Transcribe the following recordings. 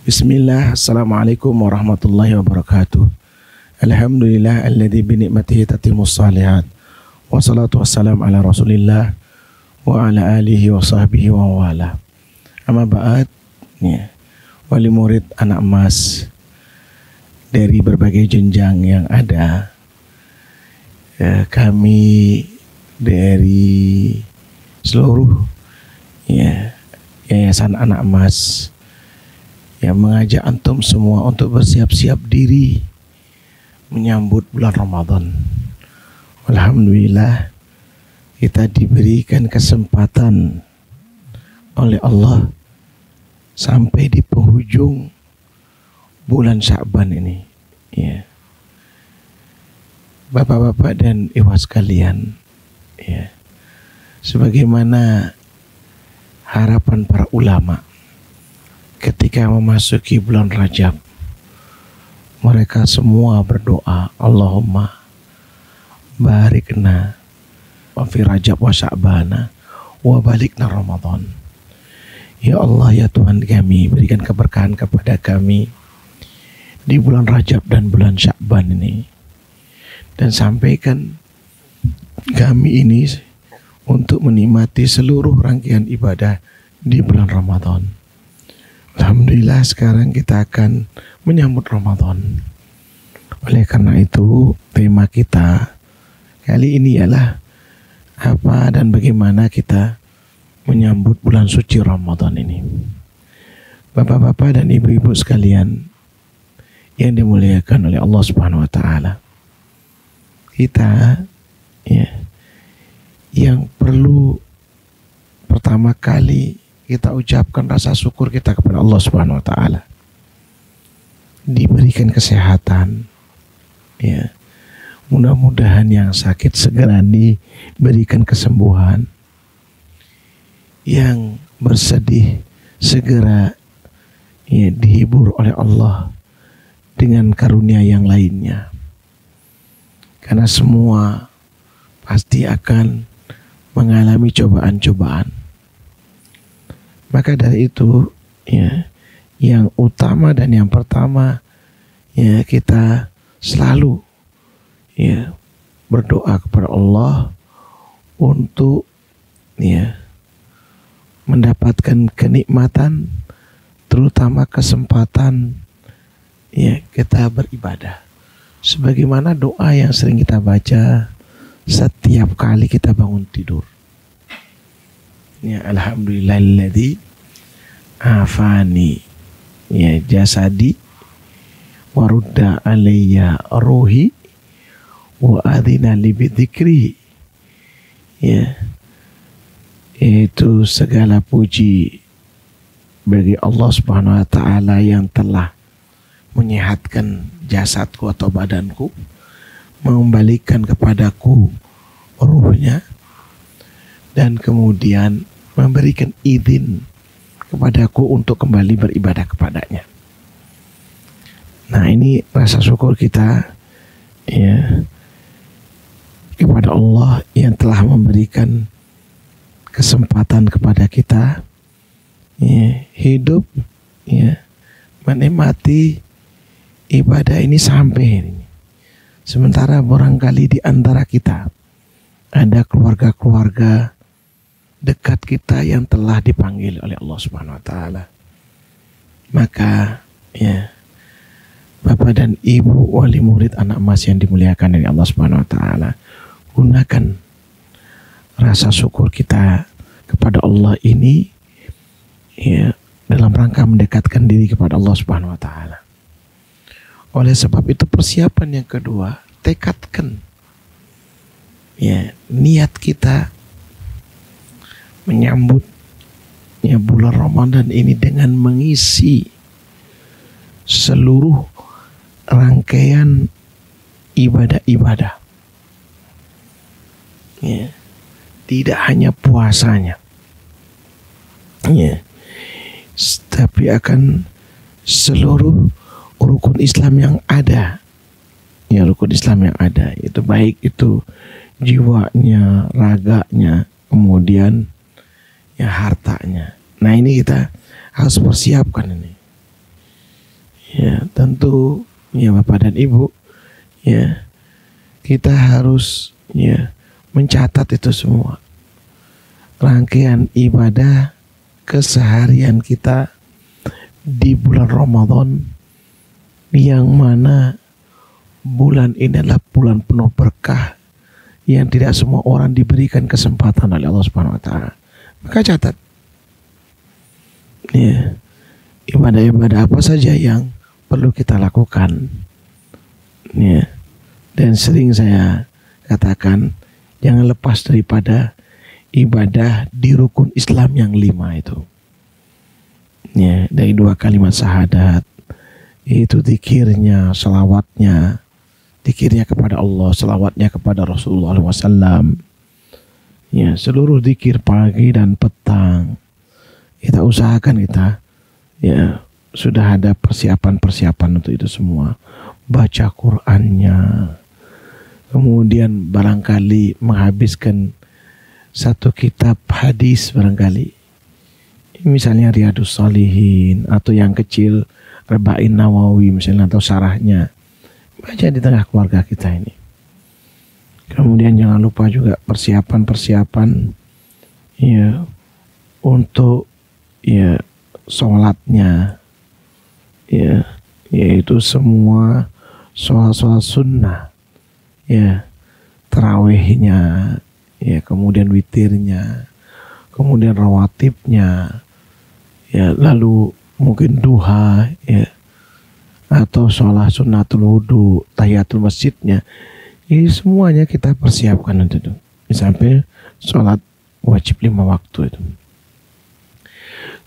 Bismillah, Assalamualaikum warahmatullahi wabarakatuh. Alhamdulillah alladzi bi ni'matihi tatimmus shalihat. Wassalatu wassalamu ala Rasulillah wa ala alihi wa sahbihi wa wala. Amma ba'd, ya, wali murid anak emas dari berbagai jenjang yang ada, ya, kami dari seluruh, ya, Yayasan Anak Emas yang mengajak antum semua untuk bersiap-siap diri menyambut bulan Ramadan. Alhamdulillah kita diberikan kesempatan oleh Allah sampai di penghujung bulan Sya'ban ini, ya. Bapak-bapak dan ibu sekalian, ya, sebagaimana harapan para ulama ketika memasuki bulan Rajab, mereka semua berdoa, Allahumma barikna wa fi Rajab wa Sya'bana wa balikna Ramadan. Ya Allah, ya Tuhan kami, berikan keberkahan kepada kami di bulan Rajab dan bulan Sya'ban ini, dan sampaikan kami ini untuk menikmati seluruh rangkaian ibadah di bulan Ramadan. Alhamdulillah sekarang kita akan menyambut Ramadan. Oleh karena itu tema kita kali ini ialah apa dan bagaimana kita menyambut bulan suci Ramadan ini. Bapak-bapak dan ibu-ibu sekalian yang dimuliakan oleh Allah Subhanahu wa taala, kita, ya, yang perlu pertama kali kita ucapkan rasa syukur kita kepada Allah Subhanahu wa taala. Diberikan kesehatan, ya. Mudah-mudahan yang sakit segera diberikan kesembuhan. Yang bersedih segera, ya, dihibur oleh Allah dengan karunia yang lainnya. Karena semua pasti akan mengalami cobaan-cobaan. Maka dari itu, ya, yang utama dan yang pertama, ya, kita selalu, ya, berdoa kepada Allah untuk, ya, mendapatkan kenikmatan, terutama kesempatan, ya, kita beribadah. Sebagaimana doa yang sering kita baca setiap kali kita bangun tidur. Ya, alhamdulillahilladzi afani, ya, jasadi warudda alayya ruhi wa adina li bidzikri. Ya, itu segala puji bagi Allah Subhanahu wa taala yang telah menyehatkan jasadku atau badanku, mengembalikan kepadaku ruhnya, dan kemudian memberikan izin kepadaku untuk kembali beribadah kepadanya. Nah, ini rasa syukur kita, ya, kepada Allah yang telah memberikan kesempatan kepada kita, ya, hidup, ya, menikmati ibadah ini sampai ini. Sementara barangkali di antara kita ada keluarga-keluarga dekat kita yang telah dipanggil oleh Allah Subhanahu wa taala. Maka, ya, Bapak dan Ibu wali murid anak emas yang dimuliakan oleh Allah Subhanahu wa taala, gunakan rasa syukur kita kepada Allah ini, ya, dalam rangka mendekatkan diri kepada Allah Subhanahu wa taala. Oleh sebab itu persiapan yang kedua, tekadkan, ya, niat kita menyambut, ya, bulan Ramadan ini dengan mengisi seluruh rangkaian ibadah-ibadah, ya, tidak hanya puasanya, ya, tapi akan seluruh rukun Islam yang ada, ya, rukun Islam yang ada itu baik itu jiwanya, raganya, kemudian, ya, hartanya. Nah, ini kita harus persiapkan ini. Ya, tentu ya Bapak dan Ibu, ya kita harus ya mencatat itu semua. Rangkaian ibadah keseharian kita di bulan Ramadan, yang mana bulan ini adalah bulan penuh berkah yang tidak semua orang diberikan kesempatan oleh Allah Subhanahu wa taala. Maka catat ya, ibadah-ibadah apa saja yang perlu kita lakukan. Ya. Dan sering saya katakan, jangan lepas daripada ibadah di rukun Islam yang 5 itu. Ya, dari 2 kalimat syahadat, itu zikirnya, selawatnya, zikirnya kepada Allah, selawatnya kepada Rasulullah SAW. Ya, seluruh zikir pagi dan petang kita usahakan kita ya sudah ada persiapan-persiapan untuk itu semua. Baca Qur'annya, kemudian barangkali menghabiskan satu kitab hadis barangkali, misalnya Riyadhus Shalihin atau yang kecil Arba'in Nawawi misalnya, atau syarahnya, baca di tengah keluarga kita ini. Kemudian jangan lupa juga persiapan-persiapan ya untuk ya sholatnya, ya yaitu semua sholat sunnah, ya tarawihnya, ya kemudian witirnya, kemudian rawatibnya, ya lalu mungkin duha, ya atau sholat sunnatul wudu, tahiyatul masjidnya. Ini semuanya kita persiapkan untuk itu sampai sholat wajib 5 waktu itu.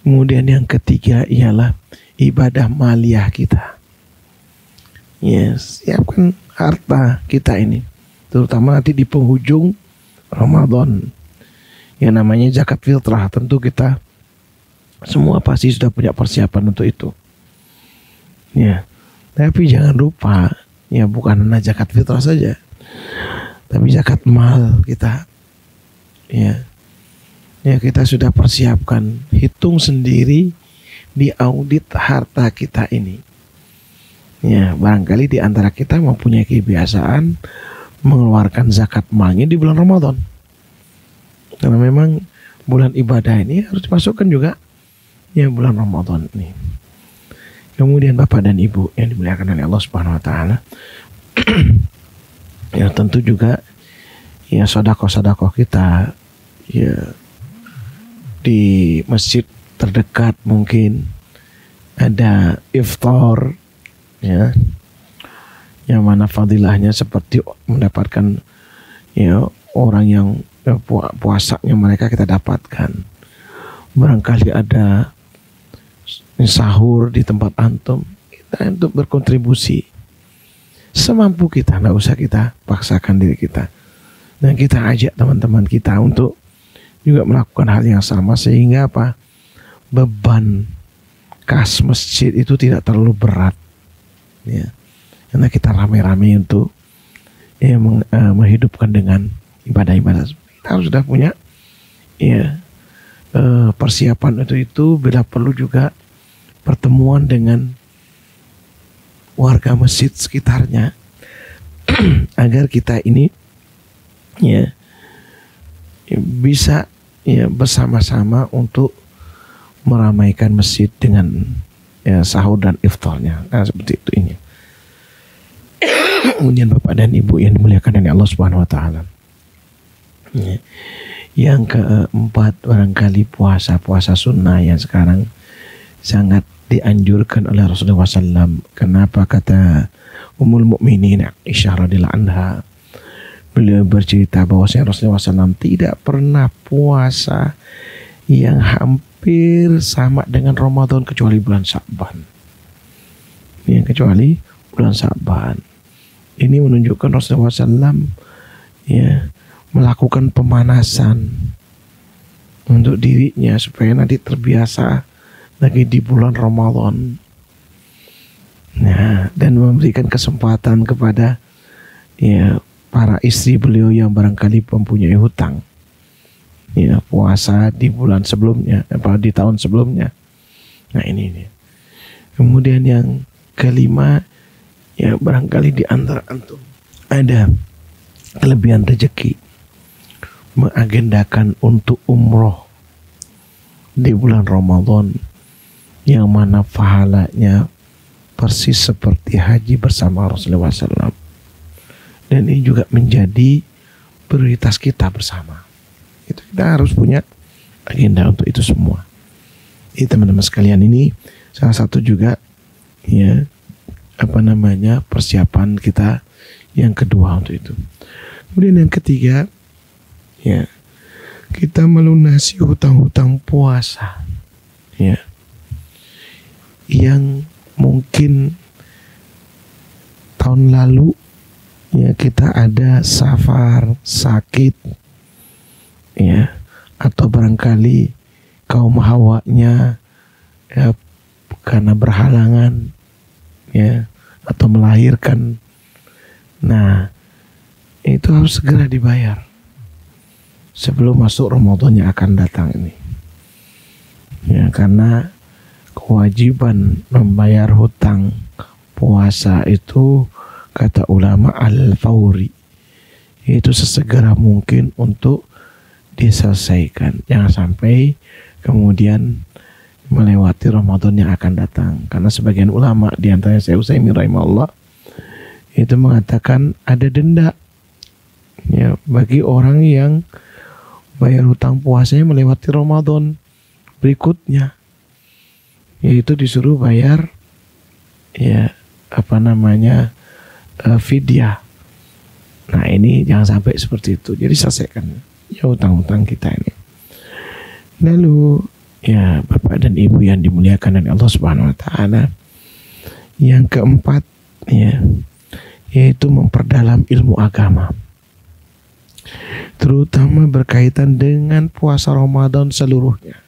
Kemudian yang ketiga ialah ibadah maliyah kita. Ya, siapkan harta kita ini, terutama nanti di penghujung Ramadan. Yang namanya zakat fitrah, tentu kita semua pasti sudah punya persiapan untuk itu. Ya, tapi jangan lupa, ya bukan hanya zakat fitrah saja, tapi zakat mal kita. Ya, ya kita sudah persiapkan, hitung sendiri di audit harta kita ini. Ya, barangkali di antara kita mempunyai kebiasaan mengeluarkan zakat malnya di bulan Ramadan. Karena memang bulan ibadah ini harus dimasukkan juga ya bulan Ramadan ini. Kemudian Bapak dan Ibu yang dimuliakan oleh Allah Subhanahu wa taala, ya tentu juga ya sedekah-sedekah kita ya di masjid terdekat, mungkin ada iftar ya, yang mana fadilahnya seperti mendapatkan ya orang yang puasanya mereka kita dapatkan. Barangkali ada sahur di tempat antum, kita untuk berkontribusi semampu kita, nggak usah kita paksakan diri kita, dan kita ajak teman-teman kita untuk juga melakukan hal yang sama, sehingga apa, beban kas masjid itu tidak terlalu berat ya, karena kita rame-rame untuk ya menghidupkan dengan ibadah-ibadah. Kita harus sudah punya ya persiapan untuk itu, bila perlu juga pertemuan dengan warga masjid sekitarnya agar kita ini ya bisa ya bersama-sama untuk meramaikan masjid dengan ya sahur dan iftarnya. Nah, seperti itu ini. Kemudian Bapak dan Ibu yang dimuliakan oleh Allah Subhanahu wa taala. Ya. Yang keempat, barangkali puasa sunnah yang sekarang sangat dianjurkan oleh Rasulullah SAW. Kenapa? Kata Ummul Mukminin Aisyah radhiyallahu anha, beliau bercerita bahwasanya Rasulullah SAW tidak pernah puasa yang hampir sama dengan Ramadan kecuali bulan Sya'ban. Ya, kecuali bulan Sya'ban. Ini menunjukkan Rasulullah SAW ya melakukan pemanasan untuk dirinya supaya nanti terbiasa lagi di bulan Ramadan. Nah, dan memberikan kesempatan kepada ya para istri beliau yang barangkali mempunyai hutang ya puasa di bulan sebelumnya, di tahun sebelumnya. Nah, ini. Kemudian yang kelima, ya barangkali di antara antum ada kelebihan rezeki mengagendakan untuk umroh di bulan Ramadan, yang mana pahalanya persis seperti haji bersama Rasulullah SAW. Dan ini juga menjadi prioritas kita bersama. Itu kita harus punya agenda untuk itu semua. Ini teman-teman sekalian, ini salah satu juga ya persiapan kita yang kedua untuk itu. Kemudian yang ketiga, ya, kita melunasi hutang-hutang puasa, ya, yang mungkin tahun lalu ya kita ada safar, sakit, ya, atau barangkali kaum hawanya ya, karena berhalangan, ya, atau melahirkan. Nah, itu harus segera dibayar sebelum masuk Ramadan yang akan datang ini. Ya, karena kewajiban membayar hutang puasa itu kata ulama al-fauri, itu sesegera mungkin untuk diselesaikan. Jangan sampai kemudian melewati Ramadan yang akan datang. Karena sebagian ulama, di antaranya Syekh Utsaimin rahimahullah, itu mengatakan ada denda ya bagi orang yang bayar hutang puasanya melewati Ramadan berikutnya, yaitu disuruh bayar ya fidyah. Nah, ini jangan sampai seperti itu. Jadi selesaikan ya hutang-hutang kita ini. Lalu ya Bapak dan Ibu yang dimuliakan oleh Allah Subhanahu wa taala, yang keempat ya, yaitu memperdalam ilmu agama, terutama berkaitan dengan puasa Ramadan seluruhnya,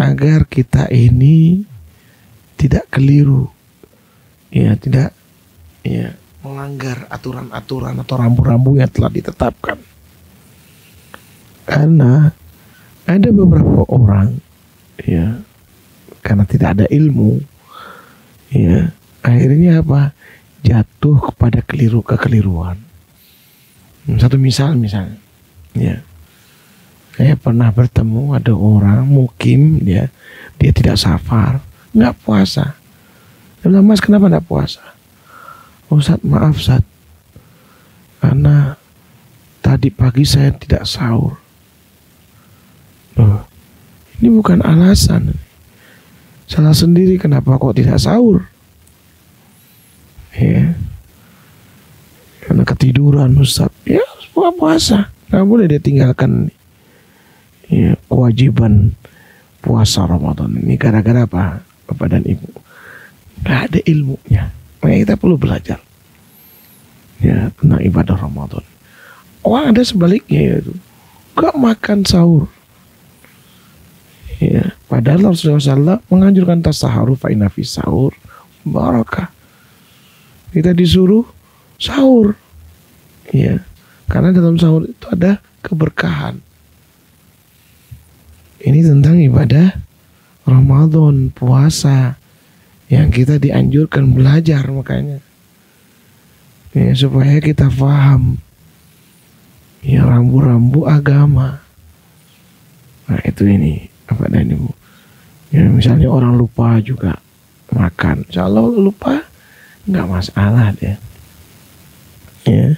agar kita ini tidak keliru, ya, tidak ya melanggar aturan-aturan atau rambu-rambu yang telah ditetapkan. Karena ada beberapa orang ya, karena tidak ada ilmu ya, akhirnya apa? Jatuh kepada kekeliruan. Satu misalnya ya, saya pernah bertemu ada orang mukim ya, dia tidak safar, nggak puasa. Dia bilang, "Mas, kenapa nggak puasa?" "Ustaz, maaf Ustaz, karena tadi pagi saya tidak sahur." Loh, ini bukan alasan. Salah sendiri, kenapa kok tidak sahur? Ya, karena ketiduran Ustaz. Ya, harus puasa. Nggak boleh dia tinggalkan ya, kewajiban puasa Ramadan ini gara-gara apa? Bapak dan Ibu, nggak ada ilmunya. Makanya kita perlu belajar ya tentang ibadah Ramadan. Orang ada sebaliknya, yaitu gak makan sahur. Ya, padahal Rasulullah SAW menganjurkan tasaharu fa inna fi sahur barakah. Kita disuruh sahur, ya, karena dalam sahur itu ada keberkahan. Ini tentang ibadah Ramadan, puasa, yang kita dianjurkan belajar, makanya ya, supaya kita paham ya rambu-rambu agama. Nah, itu ini apa dan Ibu. Ya, misalnya orang lupa juga makan, insya Allah lupa nggak masalah dia. Ya,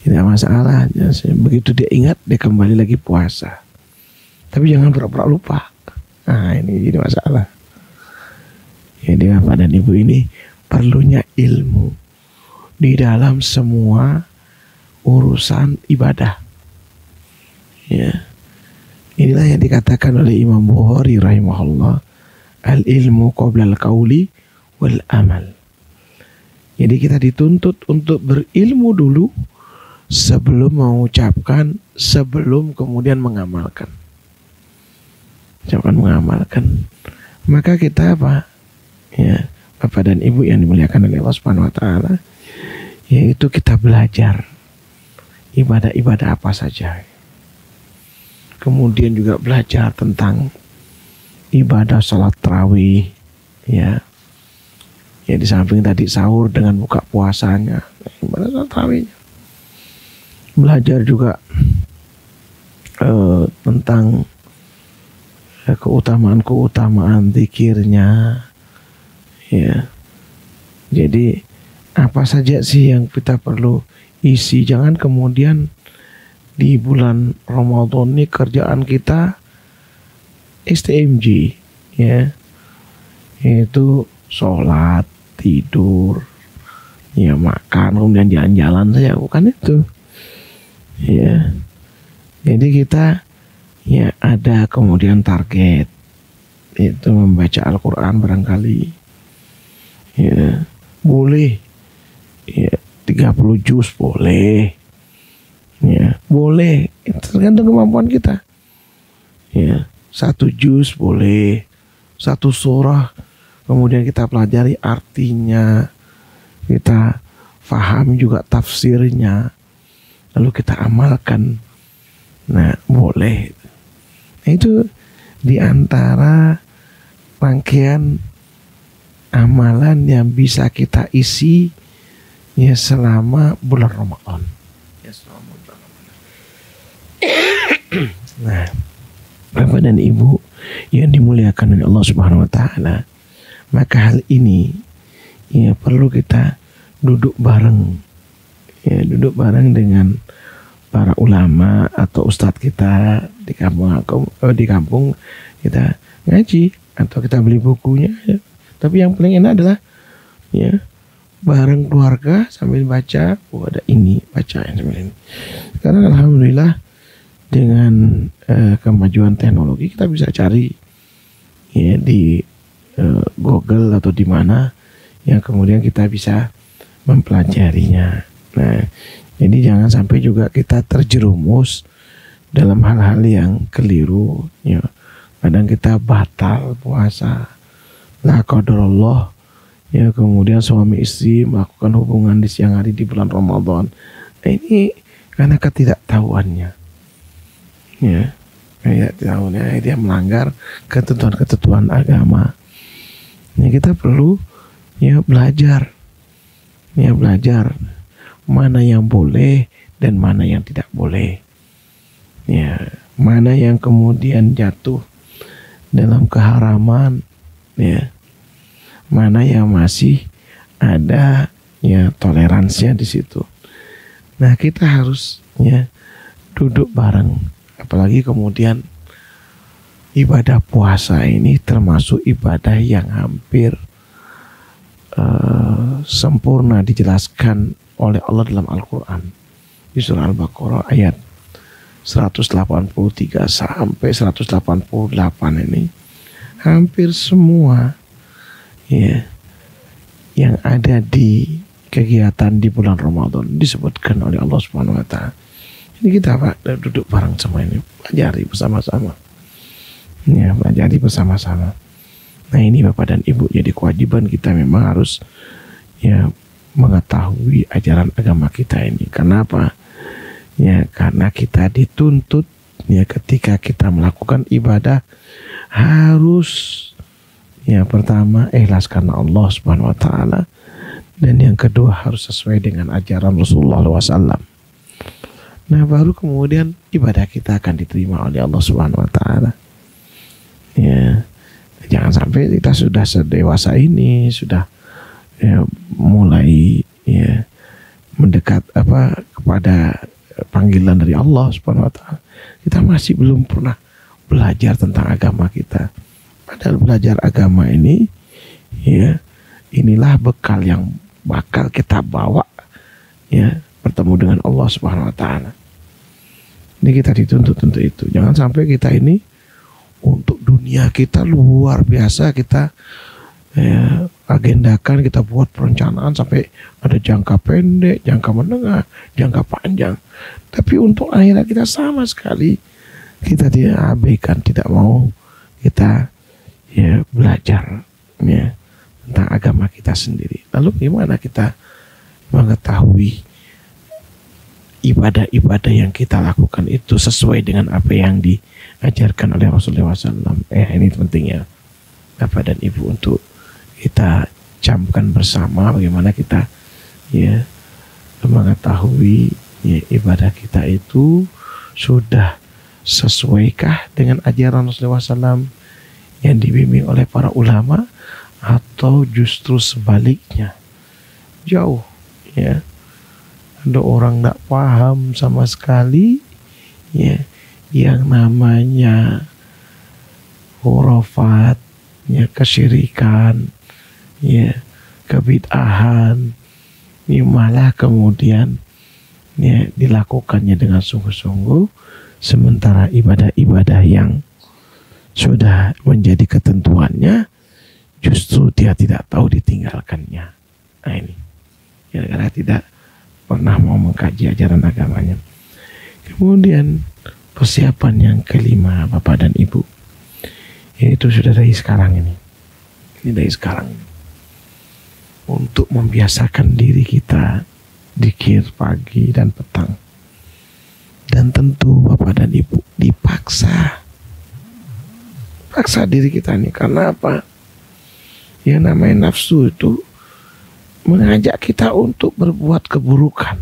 tidak masalah. Ya, begitu dia ingat, dia kembali lagi puasa. Tapi jangan pura-pura lupa. Nah, ini jadi masalah. Jadi Bapak dan Ibu, ini perlunya ilmu di dalam semua urusan ibadah. Ya, inilah yang dikatakan oleh Imam Bukhari rahimahullah, al-ilmu qabla al-qauli wal amal. Jadi kita dituntut untuk berilmu dulu sebelum mengucapkan, sebelum kemudian mengamalkan. Jangan mengamalkan. Maka kita apa? Ya, Bapak dan Ibu yang dimuliakan oleh Allah Subhanahu wa taala, yaitu kita belajar ibadah-ibadah apa saja. Kemudian juga belajar tentang ibadah salat tarawih, ya. Ya di samping tadi sahur dengan buka puasanya, pada saat tarawihnya. Belajar juga tentang keutamaan zikirnya. Ya. Jadi apa saja sih yang kita perlu isi? Jangan kemudian di bulan Ramadan ini kerjaan kita STMJ, ya, yaitu sholat, tidur, ya makan, kemudian jalan-jalan saja, bukan itu. Ya, jadi kita ya ada kemudian target itu membaca Al-Quran barangkali, ya boleh, ya 30 juz boleh, ya boleh, tergantung kemampuan kita. Ya 1 juz boleh, 1 surah kemudian kita pelajari artinya, kita faham juga tafsirnya, lalu kita amalkan. Nah boleh. Nah, itu diantara rangkaian amalan yang bisa kita isi ya selama bulan Ramadan. Ya selama bulan Ramadan. Nah, Bapak dan Ibu yang dimuliakan oleh Allah Subhanahu wa taala, maka hal ini ya perlu kita duduk bareng. Ya, duduk bareng dengan para ulama atau ustadz kita di kampung kita ngaji atau kita beli bukunya, ya. Tapi yang paling enak adalah ya bareng keluarga sambil baca. Oh ada ini, baca yang sambil ini. Sekarang alhamdulillah dengan kemajuan teknologi kita bisa cari ya di Google atau di mana yang kemudian kita bisa mempelajarinya. Nah, jadi jangan sampai juga kita terjerumus dalam hal-hal yang keliru. Ya. Kadang kita batal puasa, la qadarullah, ya kemudian suami istri melakukan hubungan di siang hari di bulan Ramadan. Nah, ini karena ketidaktahuannya. Ya, ketidaktahuannya dia melanggar ketentuan-ketentuan agama. Ya, kita perlu ya belajar mana yang boleh dan mana yang tidak boleh, ya mana yang kemudian jatuh dalam keharaman, ya mana yang masih ada ya toleransinya di situ. Nah kita harus ya duduk bareng, apalagi kemudian ibadah puasa ini termasuk ibadah yang hampir sempurna dijelaskan oleh Allah dalam Al-Quran di surah Al-Baqarah ayat 183 sampai 188 ini hampir semua ya yang ada di kegiatan di bulan Ramadan disebutkan oleh Allah Subhanahu wa taala. Ini kita duduk bareng semua ini, pelajari bersama-sama. Ya, pelajari bersama-sama. Nah ini Bapak dan Ibu, jadi kewajiban kita memang harus ya mengetahui ajaran agama kita ini. Kenapa? Ya karena kita dituntut ya ketika kita melakukan ibadah harus ya pertama ikhlas karena Allah Subhanahu wa taala, dan yang kedua harus sesuai dengan ajaran Rasulullah SAW. Nah baru kemudian ibadah kita akan diterima oleh Allah Subhanahu wa taala. Ya jangan sampai kita sudah sedewasa ini, sudah ya, mulai ya mendekat kepada panggilan dari Allah Subhanahu wa taala, kita masih belum pernah belajar tentang agama kita. Padahal belajar agama ini ya inilah bekal yang bakal kita bawa ya bertemu dengan Allah Subhanahu wa taala. Ini kita dituntut untuk itu. Jangan sampai kita ini untuk dunia kita luar biasa kita agendakan, kita buat perencanaan sampai ada jangka pendek, jangka menengah, jangka panjang. Tapi untuk akhirat kita sama sekali kita tidak abaikan, tidak mau kita ya belajar ya tentang agama kita sendiri. Lalu gimana kita mengetahui ibadah-ibadah yang kita lakukan itu sesuai dengan apa yang diajarkan oleh Rasulullah SAW? Ini pentingnya Bapak dan Ibu untuk kita camkan siapkan bersama bagaimana kita ya mengetahui ya, ibadah kita itu sudah sesuaikah dengan ajaran Rasulullah SAW yang dibimbing oleh para ulama, atau justru sebaliknya jauh ya, ada orang tidak paham sama sekali ya yang namanya khurafat ya, kesyirikan ya, kebid'ahan, ini malah kemudian ya dilakukannya dengan sungguh-sungguh, sementara ibadah-ibadah yang sudah menjadi ketentuannya justru dia tidak tahu ditinggalkannya. Nah ini gara-gara tidak pernah mau mengkaji ajaran agamanya. Kemudian persiapan yang kelima Bapak dan Ibu, yaitu sudah dari sekarang ini dari sekarang untuk membiasakan diri kita zikir pagi dan petang. Dan tentu Bapak dan Ibu paksa diri kita nih, karena apa? Yang namanya nafsu itu mengajak kita untuk berbuat keburukan.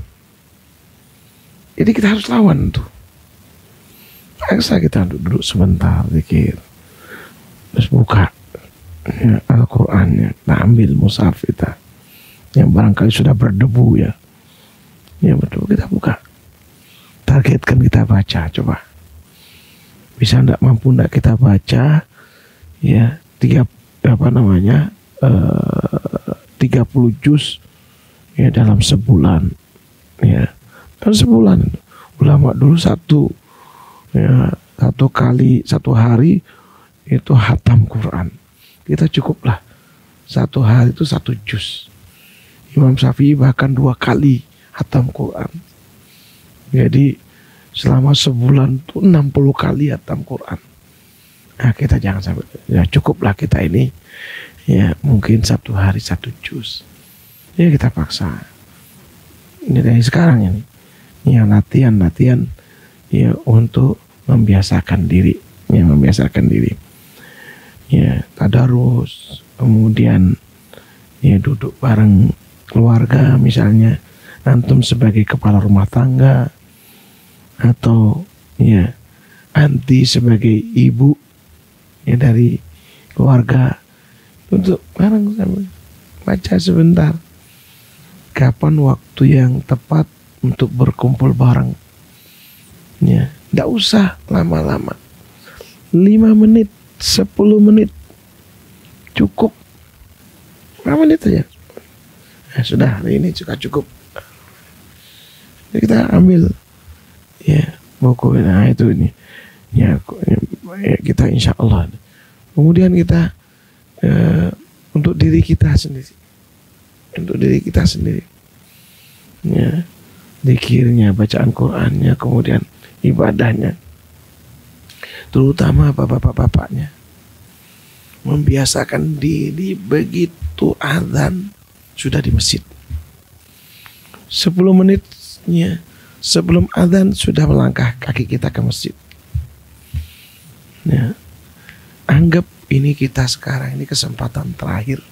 Jadi kita harus lawan tuh. Paksa kita duduk sebentar zikir, terus buka ya, Al-Qur'annya, nah, ambil mushaf kita yang barangkali sudah berdebu ya berdebu, kita buka, targetkan kita baca. Coba bisa enggak, mampu enggak kita baca ya 30 juz ya dalam sebulan ya. Dalam sebulan ulama dulu satu hari itu hatam Quran. Kita cukuplah satu hari itu 1 juz. Imam Syafi'i bahkan 2 kali hatam Quran. Jadi selama sebulan itu 60 kali hatam Quran. Nah, kita jangan sampai, ya cukuplah kita ini ya mungkin 1 hari 1 juz. Ya kita paksa. Ini dari sekarang ini. Ya latihan ya untuk membiasakan diri, ya tadarus, kemudian ya duduk bareng keluarga, misalnya antum sebagai kepala rumah tangga atau ya anti sebagai ibu ya dari keluarga, untuk bareng sama baca sebentar. Kapan waktu yang tepat untuk berkumpul bareng? Ya, tidak usah lama-lama. 5 menit, 10 menit cukup. 5 menit aja. Nah, sudah, hari ini juga cukup. Jadi kita ambil ya buku, nah itu ini. Ya kita insya Allah. Kemudian kita untuk diri kita sendiri. Ya, zikirnya, bacaan Qur'annya, kemudian ibadahnya, terutama bapak-bapaknya membiasakan diri begitu azan sudah di masjid. 10 menitnya sebelum azan sudah melangkah kaki kita ke masjid. Ya, anggap ini kita sekarang ini kesempatan terakhir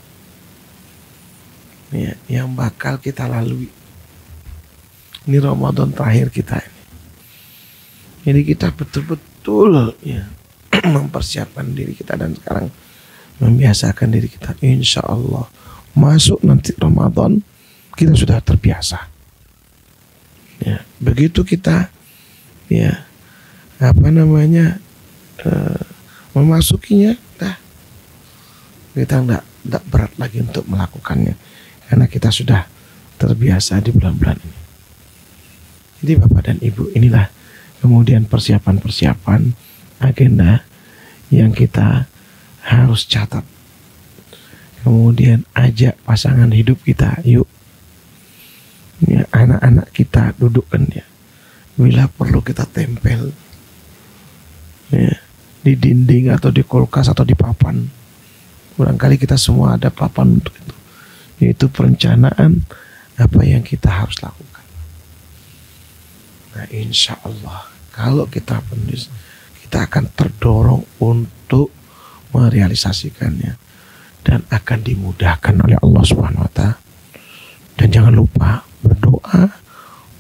ya, yang bakal kita lalui. Ini Ramadan terakhir kita ini. Jadi kita betul-betul ya mempersiapkan diri kita, dan sekarang membiasakan diri kita. Insya Allah masuk nanti Ramadan kita sudah terbiasa. Ya, begitu kita ya memasukinya, kita enggak berat lagi untuk melakukannya, karena kita sudah terbiasa di bulan-bulan ini. Jadi Bapak dan Ibu, inilah kemudian persiapan agenda yang kita harus catat. Kemudian ajak pasangan hidup kita, yuk ya, anak-anak kita dudukkan ya, bila perlu kita tempel ya, di dinding atau di kulkas atau di papan. Barangkali kita semua ada papan untuk itu, yaitu perencanaan apa yang kita harus lakukan. Nah, insya Allah kalau kita penulis, kita akan terdorong untuk merealisasikannya. dan akan dimudahkan oleh Allah Subhanahu wa taala. Dan jangan lupa berdoa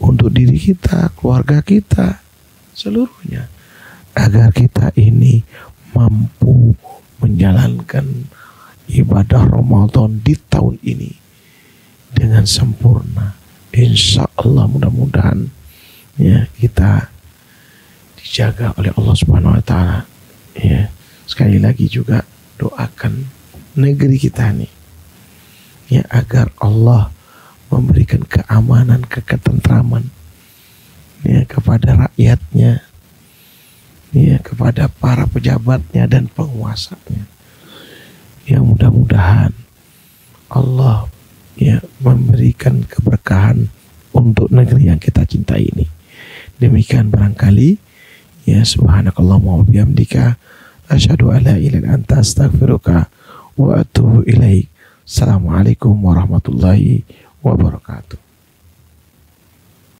untuk diri kita, keluarga kita, seluruhnya, agar kita ini mampu menjalankan ibadah Ramadan di tahun ini dengan sempurna. Insya Allah mudah-mudahan ya kita dijaga oleh Allah Subhanahu wa taala. Ya, sekali lagi juga doakan negeri kita nih, ya, agar Allah memberikan keamanan, ketentraman, ya, kepada rakyatnya, ya, kepada para pejabatnya dan penguasanya. Yang mudah-mudahan Allah, ya, memberikan keberkahan untuk negeri yang kita cintai ini. Demikian barangkali, ya, subhanakallahumma wa bihamdika asyhadu an la ilaha illa anta astaghfiruka wa atubu ilaik. Assalamualaikum warahmatullahi wabarakatuh.